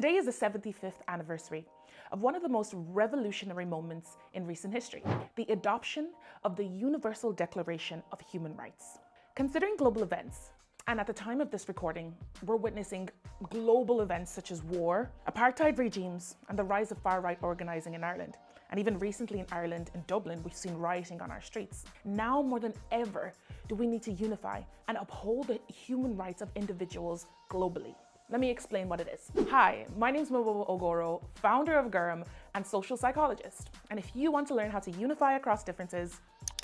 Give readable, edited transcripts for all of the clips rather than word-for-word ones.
Today is the 75th anniversary of one of the most revolutionary moments in recent history, the adoption of the Universal Declaration of Human Rights. Considering global events, and at the time of this recording, we're witnessing global events such as war, apartheid regimes, and the rise of far-right organizing in Ireland. And even recently in Ireland, in Dublin, we've seen rioting on our streets. Now more than ever, do we need to unify and uphold the human rights of individuals globally. Let me explain what it is. Hi, my name is Mamobo Ogoro, founder of Gorm and social psychologist. And if you want to learn how to unify across differences,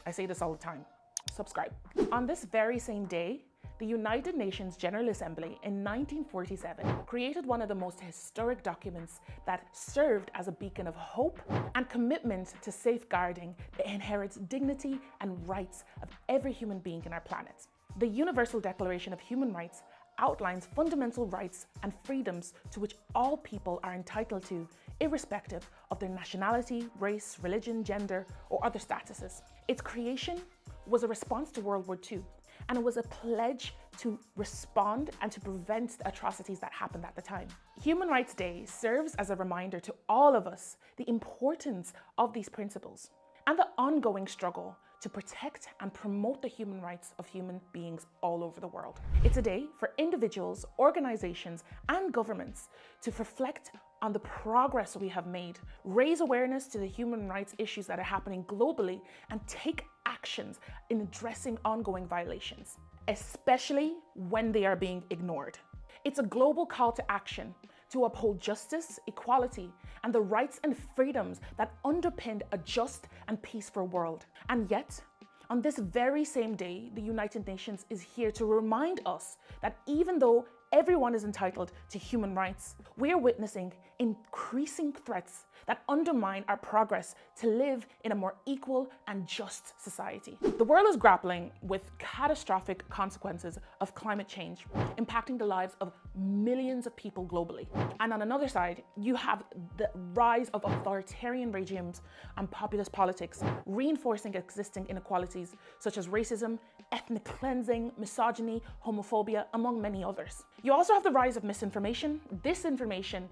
I say this all the time, subscribe. On this very same day, the United Nations General Assembly in 1947 created one of the most historic documents that served as a beacon of hope and commitment to safeguarding the inherent dignity and rights of every human being on our planet. The Universal Declaration of Human Rights outlines fundamental rights and freedoms to which all people are entitled to, irrespective of their nationality, race, religion, gender, or other statuses. Its creation was a response to World War II, and it was a pledge to respond and to prevent the atrocities that happened at the time. Human Rights Day serves as a reminder to all of us the importance of these principles and the ongoing struggle to protect and promote the human rights of human beings all over the world. It's a day for individuals, organizations, and governments to reflect on the progress we have made, raise awareness to the human rights issues that are happening globally, and take actions in addressing ongoing violations, especially when they are being ignored. It's a global call to action to uphold justice, equality, and the rights and freedoms that underpinned a just and peaceful world. And yet, on this very same day, the United Nations is here to remind us that even though everyone is entitled to human rights, we are witnessing increasing threats that undermine our progress to live in a more equal and just society. The world is grappling with catastrophic consequences of climate change, impacting the lives of millions of people globally. And on another side, you have the rise of authoritarian regimes and populist politics, reinforcing existing inequalities such as racism, ethnic cleansing, misogyny, homophobia, among many others. You also have the rise of misinformation, disinformation,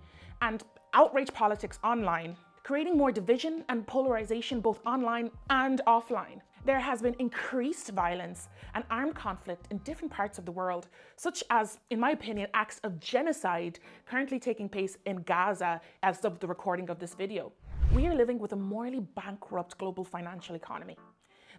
and outrage politics online, creating more division and polarization both online and offline. There has been increased violence and armed conflict in different parts of the world, such as, in my opinion, acts of genocide currently taking place in Gaza as of the recording of this video. We are living with a morally bankrupt global financial economy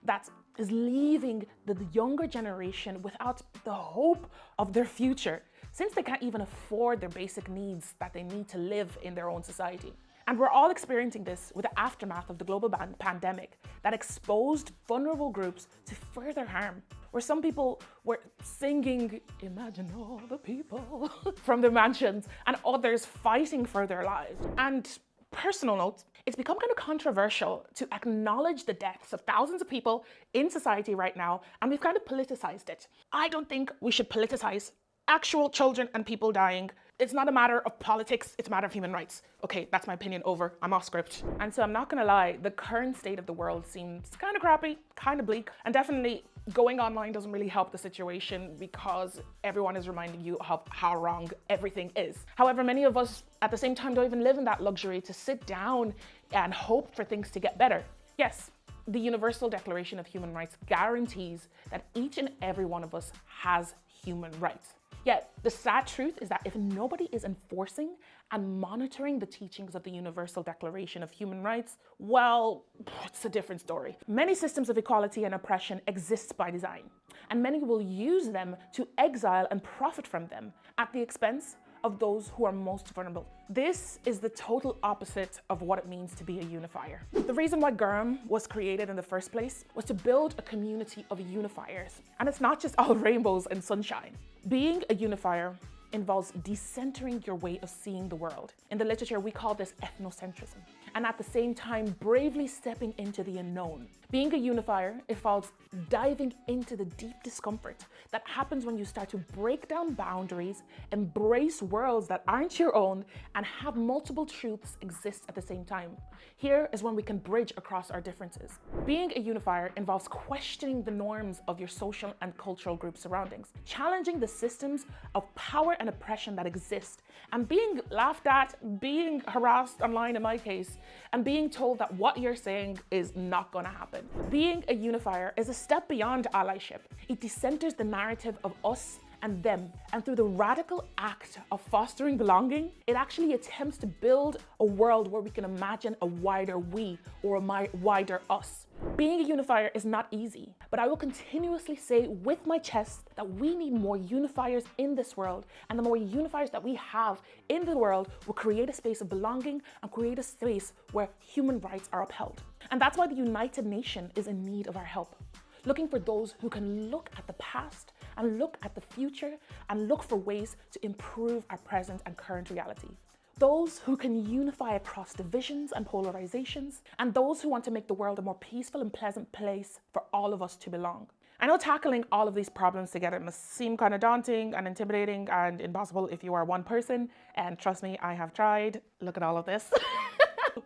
that is leaving the younger generation without the hope of their future, since they can't even afford their basic needs that they need to live in their own society. And we're all experiencing this with the aftermath of the global pandemic that exposed vulnerable groups to further harm, where some people were singing "Imagine all the people" from their mansions, and others fighting for their lives. And personal note, it's become kind of controversial to acknowledge the deaths of thousands of people in society right now, and we've kind of politicized it. I don't think we should politicize actual children and people dying. It's not a matter of politics, it's a matter of human rights. Okay, that's my opinion, over. I'm off script. And so I'm not gonna lie, the current state of the world seems kind of crappy, kind of bleak, and definitely going online doesn't really help the situation because everyone is reminding you of how wrong everything is. However, many of us at the same time don't even live in that luxury to sit down and hope for things to get better. Yes, the Universal Declaration of Human Rights guarantees that each and every one of us has human rights. Yet, the sad truth is that if nobody is enforcing and monitoring the teachings of the Universal Declaration of Human Rights, well, it's a different story. Many systems of equality and oppression exist by design, and many will use them to exile and profit from them at the expense of those who are most vulnerable. This is the total opposite of what it means to be a unifier. The reason why Gorm was created in the first place was to build a community of unifiers. And it's not just all rainbows and sunshine. Being a unifier involves decentering your way of seeing the world. In the literature, we call this ethnocentrism. And at the same time, bravely stepping into the unknown. Being a unifier involves diving into the deep discomfort that happens when you start to break down boundaries, embrace worlds that aren't your own, and have multiple truths exist at the same time. Here is when we can bridge across our differences. Being a unifier involves questioning the norms of your social and cultural group surroundings, challenging the systems of power and oppression that exist, and being laughed at, being harassed online in my case, and being told that what you're saying is not gonna happen. Being a unifier is a step beyond allyship. It decenters the narrative of us and them, and through the radical act of fostering belonging, it actually attempts to build a world where we can imagine a wider we or a wider us. Being a unifier is not easy, but I will continuously say with my chest that we need more unifiers in this world, and the more unifiers that we have in the world will create a space of belonging and create a space where human rights are upheld. And that's why the United Nations is in need of our help, looking for those who can look at the past and look at the future and look for ways to improve our present and current reality. Those who can unify across divisions and polarizations, and those who want to make the world a more peaceful and pleasant place for all of us to belong. I know tackling all of these problems together must seem kind of daunting and intimidating and impossible if you are one person, and trust me, I have tried. Look at all of this.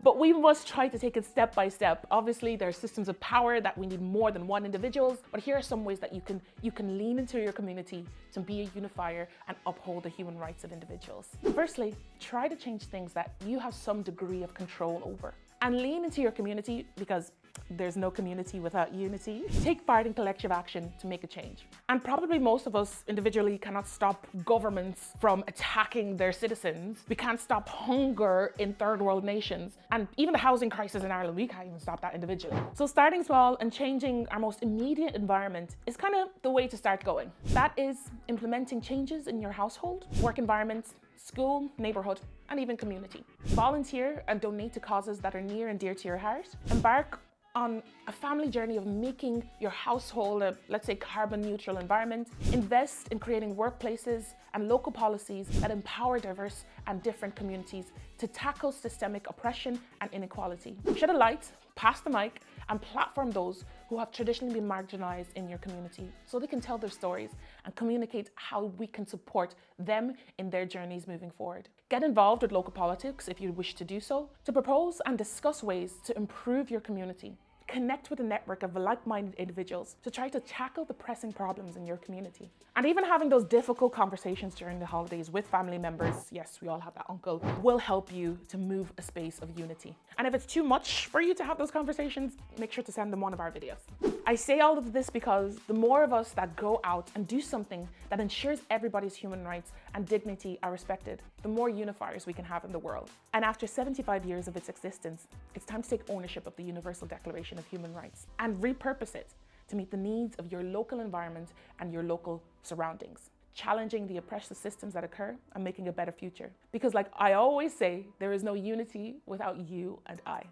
But we must try to take it step by step. Obviously, there are systems of power that we need more than one individuals, but here are some ways that you can lean into your community to be a unifier and uphold the human rights of individuals. Firstly, try to change things that you have some degree of control over. And lean into your community, because there's no community without unity. Take part in collective action to make a change. And probably most of us individually cannot stop governments from attacking their citizens. We can't stop hunger in third world nations. And even the housing crisis in Ireland, we can't even stop that individually. So starting small and changing our most immediate environment is kind of the way to start going. That is implementing changes in your household, work environments, school, neighborhood, and even community. Volunteer and donate to causes that are near and dear to your heart. Embark on a family journey of making your household a, let's say, carbon neutral environment. Invest in creating workplaces and local policies that empower diverse and different communities to tackle systemic oppression and inequality. Shed a light, pass the mic, and platform those who have traditionally been marginalized in your community so they can tell their stories and communicate how we can support them in their journeys moving forward. Get involved with local politics if you wish to do so, to propose and discuss ways to improve your community. Connect with a network of like-minded individuals to try to tackle the pressing problems in your community. And even having those difficult conversations during the holidays with family members, yes, we all have that uncle, will help you to move a space of unity. And if it's too much for you to have those conversations, make sure to send them one of our videos. I say all of this because the more of us that go out and do something that ensures everybody's human rights and dignity are respected, the more unifiers we can have in the world. And after 75 years of its existence, it's time to take ownership of the Universal Declaration of Human Rights and repurpose it to meet the needs of your local environment and your local surroundings, challenging the oppressive systems that occur and making a better future. Because like I always say, there is no unity without you and I.